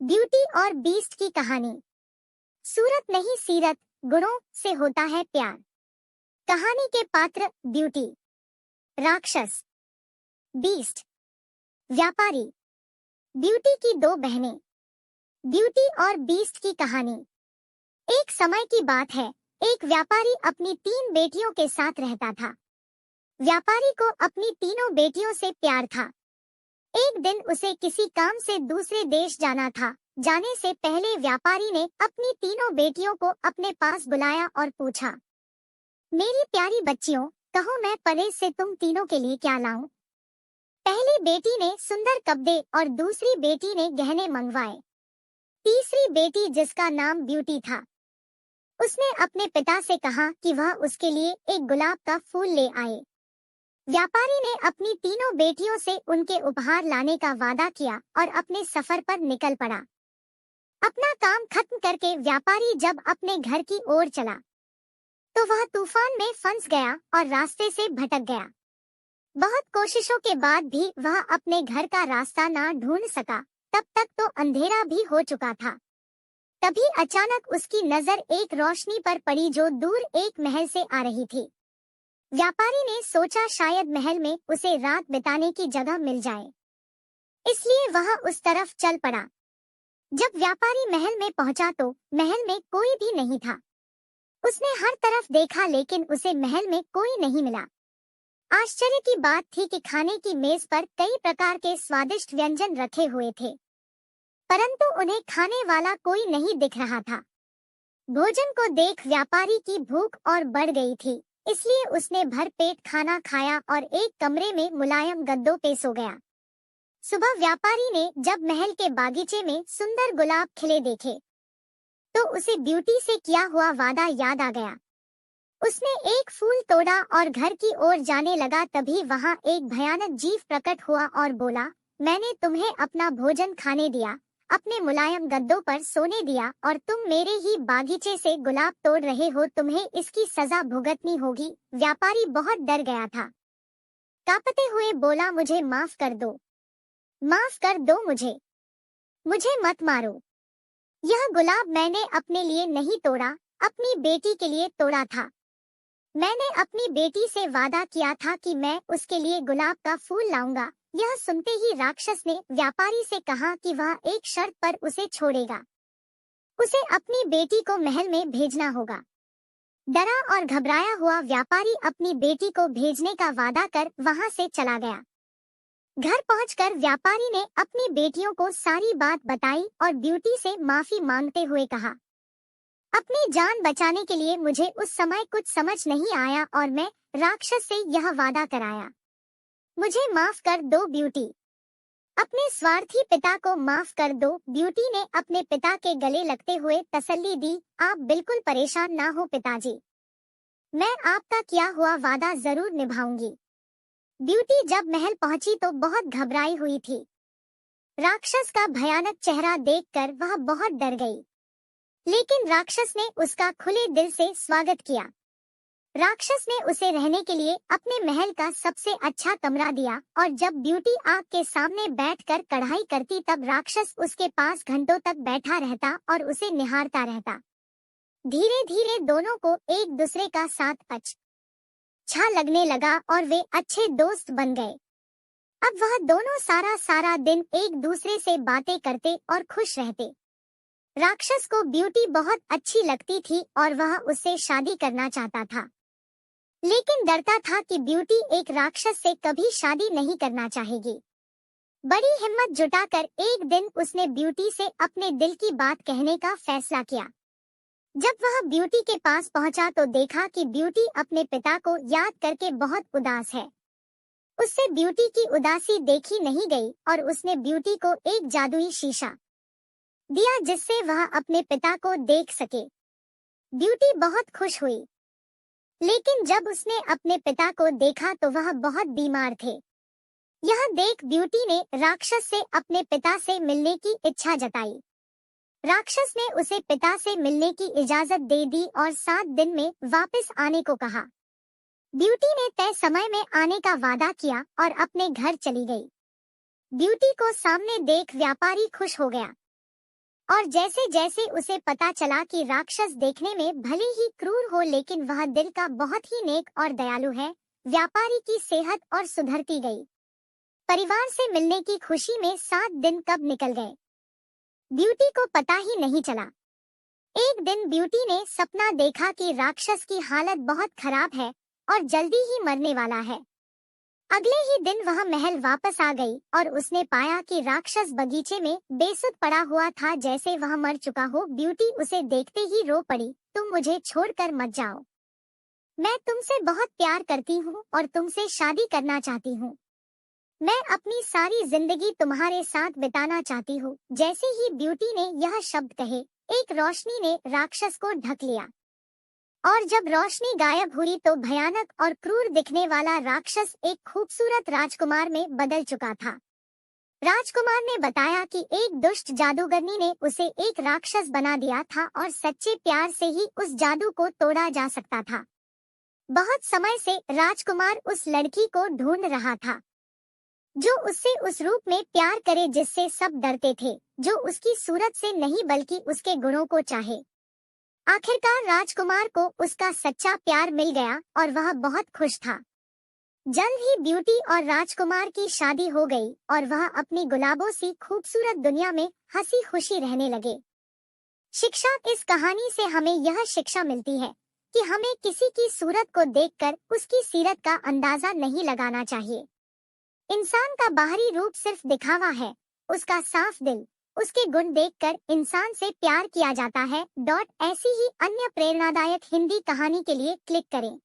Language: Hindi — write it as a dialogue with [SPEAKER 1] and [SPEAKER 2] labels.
[SPEAKER 1] ब्यूटी और बीस्ट की कहानी। सूरत नहीं सीरत, गुणों से होता है प्यार। कहानी के पात्र ब्यूटी, राक्षस, बीस्ट, व्यापारी। ब्यूटी की दो बहनें। ब्यूटी और बीस्ट की कहानी। एक समय की बात है, एक व्यापारी अपनी 3 बेटियों के साथ रहता था। व्यापारी को अपनी तीनों बेटियों से प्यार था। एक दिन उसे किसी काम से दूसरे देश जाना था। जाने से पहले व्यापारी ने अपनी तीनों बेटियों को अपने पास बुलाया और पूछा, मेरी प्यारी बच्चियों, कहो मैं परेश से तुम तीनों के लिए क्या लाऊं? पहली बेटी ने सुंदर कपड़े और दूसरी बेटी ने गहने मंगवाए। तीसरी बेटी, जिसका नाम ब्यूटी था, उसने अपने पिता से कहा कि वह उसके लिए एक गुलाब का फूल ले आए। व्यापारी ने अपनी तीनों बेटियों से उनके उपहार लाने का वादा किया और अपने सफर पर निकल पड़ा। अपना काम खत्म करके व्यापारी जब अपने घर की ओर चला तो वह तूफान में फंस गया और रास्ते से भटक गया। बहुत कोशिशों के बाद भी वह अपने घर का रास्ता ना ढूंढ सका। तब तक तो अंधेरा भी हो चुका था। तभी अचानक उसकी नजर एक रोशनी पर पड़ी जो दूर एक महल से आ रही थी। व्यापारी ने सोचा शायद महल में उसे रात बिताने की जगह मिल जाए, इसलिए वह उस तरफ चल पड़ा। जब व्यापारी महल में पहुंचा तो महल में कोई भी नहीं था। उसने हर तरफ देखा लेकिन उसे महल में कोई नहीं मिला। आश्चर्य की बात थी कि खाने की मेज पर कई प्रकार के स्वादिष्ट व्यंजन रखे हुए थे, परंतु उन्हें खाने वाला कोई नहीं दिख रहा था। भोजन को देख व्यापारी की भूख और बढ़ गई थी, इसलिए उसने भर पेट खाना खाया और एक कमरे में मुलायम गद्दों पे सो गया। सुबह व्यापारी ने जब महल के बागीचे में सुंदर गुलाब खिले देखे तो उसे ब्यूटी से किया हुआ वादा याद आ गया। उसने एक फूल तोड़ा और घर की ओर जाने लगा। तभी वहां एक भयानक जीव प्रकट हुआ और बोला, मैंने तुम्हें अपना भोजन खाने दिया, अपने मुलायम गद्दों पर सोने दिया और तुम मेरे ही बागीचे से गुलाब तोड़ रहे हो, तुम्हें इसकी सजा भुगतनी होगी। व्यापारी बहुत डर गया था। कांपते हुए बोला, मुझे माफ कर दो, माफ कर दो मुझे मत मारो। यह गुलाब मैंने अपने लिए नहीं तोड़ा, अपनी बेटी के लिए तोड़ा था। मैंने अपनी बेटी से वादा किया था कि मैं उसके लिए गुलाब का फूल लाऊंगा। यह सुनते ही राक्षस ने व्यापारी से कहा कि वह एक शर्त पर उसे छोड़ेगा। उसे अपनी बेटी को महल में भेजना होगा। डरा और घबराया हुआ व्यापारी अपनी बेटी को भेजने का वादा कर वहां से चला गया। घर पहुंचकर व्यापारी ने अपनी बेटियों को सारी बात बताई और ब्यूटी से माफी मांगते हुए कहा, अपनी जान बचाने के लिए मुझे उस समय कुछ समझ नहीं आया और मैं राक्षस से यह वादा कराया। मुझे माफ कर दो ब्यूटी, अपने स्वार्थी पिता को माफ कर दो। ब्यूटी ने अपने पिता के गले लगते हुए तसल्ली दी, आप बिल्कुल परेशान ना हो पिताजी, मैं आपका किया हुआ वादा जरूर निभाऊंगी। ब्यूटी जब महल पहुंची तो बहुत घबराई हुई थी। राक्षस का भयानक चेहरा देखकर वह बहुत डर गई, लेकिन राक्षस ने उसका खुले दिल से स्वागत किया। राक्षस ने उसे रहने के लिए अपने महल का सबसे अच्छा कमरा दिया और जब ब्यूटी आग के सामने बैठकर कढ़ाई करती तब राक्षस उसके पास घंटों तक बैठा रहता और उसे निहारता रहता। धीरे धीरे दोनों को एक दूसरे का साथ अच्छा लगने लगा और वे अच्छे दोस्त बन गए। अब वह दोनों सारा दिन एक दूसरे से बातें करते और खुश रहते। राक्षस को ब्यूटी बहुत अच्छी लगती थी और वह उससे शादी करना चाहता था, लेकिन डरता था कि ब्यूटी एक राक्षस से कभी शादी नहीं करना चाहेगी। बड़ी हिम्मत जुटाकर एक दिन उसने ब्यूटी से अपने दिल की बात कहने का फैसला किया। जब वह ब्यूटी के पास पहुंचा तो देखा कि ब्यूटी अपने पिता को याद करके बहुत उदास है। उससे ब्यूटी की उदासी देखी नहीं गई और उसने ब्यूटी को एक जादुई शीशा दिया जिससे वह अपने पिता को देख सके। ब्यूटी बहुत खुश हुई, लेकिन जब उसने अपने पिता को देखा तो वह बहुत बीमार थे। यह देख ब्यूटी ने राक्षस से अपने पिता से मिलने की इच्छा जताई। राक्षस ने उसे पिता से मिलने की इजाजत दे दी और 7 दिन में वापस आने को कहा। ब्यूटी ने तय समय में आने का वादा किया और अपने घर चली गई। ब्यूटी को सामने देख व्यापारी खुश हो गया। और जैसे जैसे उसे पता चला कि राक्षस देखने में भले ही क्रूर हो लेकिन वह दिल का बहुत ही नेक और दयालु है, व्यापारी की सेहत और सुधरती गई। परिवार से मिलने की खुशी में 7 दिन कब निकल गए, ब्यूटी को पता ही नहीं चला। एक दिन ब्यूटी ने सपना देखा कि राक्षस की हालत बहुत खराब है और जल्दी ही मरने वाला है। अगले ही दिन वह महल वापस आ गई और उसने पाया कि राक्षस बगीचे में बेसुध पड़ा हुआ था, जैसे वह मर चुका हो। ब्यूटी उसे देखते ही रो पड़ी, तुम मुझे छोड़कर मत जाओ, मैं तुमसे बहुत प्यार करती हूँ और तुमसे शादी करना चाहती हूँ। मैं अपनी सारी जिंदगी तुम्हारे साथ बिताना चाहती हूँ। जैसे ही ब्यूटी ने यह शब्द कहे, एक रोशनी ने राक्षस को ढक लिया और जब रोशनी गायब हुई तो भयानक और क्रूर दिखने वाला राक्षस एक खूबसूरत राजकुमार में बदल चुका था। राजकुमार ने बताया कि एक दुष्ट जादूगरनी ने उसे एक राक्षस बना दिया था और सच्चे प्यार से ही उस जादू को तोड़ा जा सकता था। बहुत समय से राजकुमार उस लड़की को ढूंढ रहा था जो उससे उस रूप में प्यार करे जिससे सब डरते थे, जो उसकी सूरत से नहीं बल्कि उसके गुणों को चाहे। आखिरकार राजकुमार को उसका सच्चा प्यार मिल गया और वह बहुत खुश था। जल्द ही ब्यूटी और राजकुमार की शादी हो गई और वह अपनी गुलाबों सी खूबसूरत दुनिया में हंसी खुशी रहने लगे। शिक्षा, इस कहानी से हमें यह शिक्षा मिलती है कि हमें किसी की सूरत को देखकर उसकी सीरत का अंदाजा नहीं लगाना चाहिए। इंसान का बाहरी रूप सिर्फ दिखावा है, उसका साफ दिल, उसके गुण देखकर इंसान से प्यार किया जाता है। ऐसी ही अन्य प्रेरणादायक हिंदी कहानी के लिए क्लिक करें।